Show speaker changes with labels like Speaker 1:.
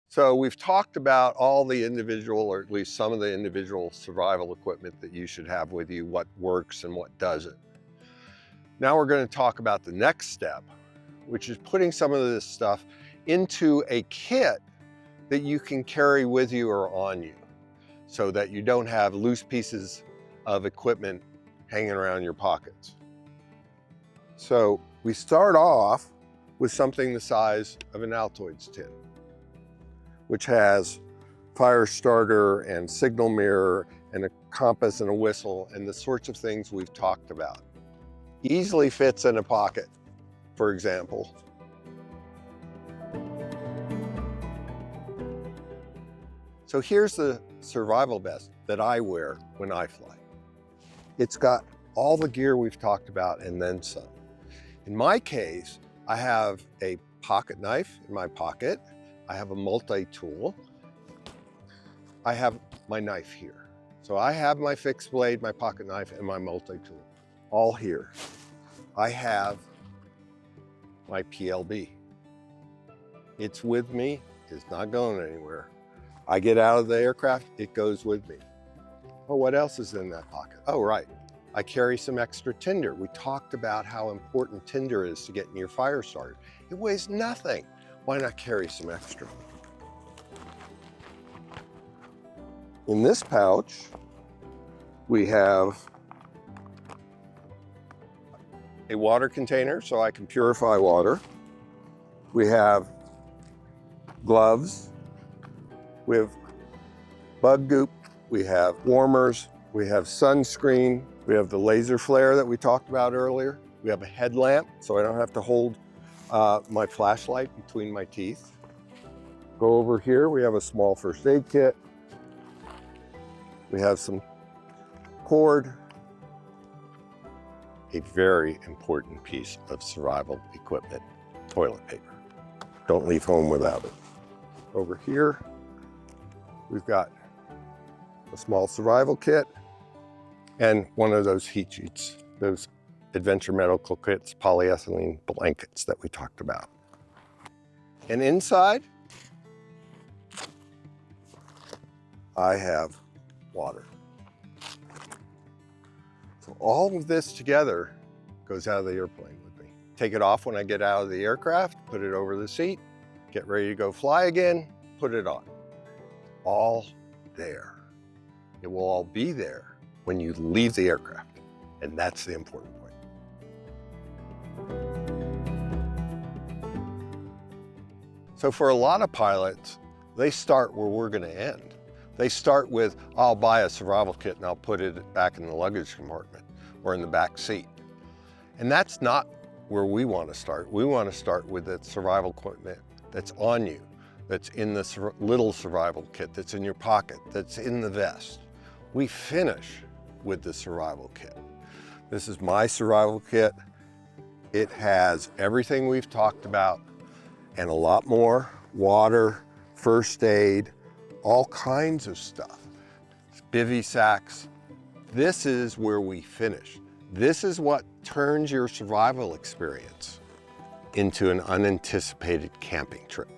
Speaker 1: So we've talked about all the individual, or at least some of the individual survival equipment that you should have with you, what works and what doesn't. Now we're going to talk about the next step, which is putting some of this stuff into a kit that you can carry with you or on you, so that you don't have loose pieces of equipment hanging around your pockets. So we start off with something the size of an Altoids tin, which has fire starter and signal mirror and a compass and a whistle and the sorts of things we've talked about. Easily fits in a pocket, for example. So here's the survival vest that I wear when I fly. It's got all the gear we've talked about and then some. In my case, I have a pocket knife in my pocket. I have a multi-tool. I have my knife here. So I have my fixed blade, my pocket knife, and my multi-tool, all here. I have my PLB. It's with me, it's not going anywhere. I get out of the aircraft, it goes with me. Oh, what else is in that pocket? Oh, right, I carry some extra tinder. We talked about how important tinder is to getting your fire started. It weighs nothing. Why not carry some extra? In this pouch, we have a water container so I can purify water. We have gloves. We have bug goop. We have warmers. We have sunscreen. We have the laser flare that we talked about earlier. We have a headlamp so I don't have to hold my flashlight between my teeth. Go over here, we have a small first aid kit. We have some cord. A very important piece of survival equipment, toilet paper. Don't leave home without it. Over here, we've got a small survival kit and one of those heat sheets, those adventure medical kits, polyethylene blankets that we talked about. And inside, I have water. So all of this together goes out of the airplane with me. Take it off when I get out of the aircraft, put it over the seat, get ready to go fly again, put it on. All there. It will all be there when you leave the aircraft. And that's the important point. So for a lot of pilots, they start where we're going to end. They start with, I'll buy a survival kit and I'll put it back in the luggage compartment or in the back seat. And that's not where we want to start. We want to start with the survival equipment that's on you, that's in the little survival kit, that's in your pocket, that's in the vest. We finish with the survival kit. This is my survival kit. It has everything we've talked about and a lot more: water, first aid, all kinds of stuff. Bivy sacks. This is where we finish. This is what turns your survival experience into an unanticipated camping trip.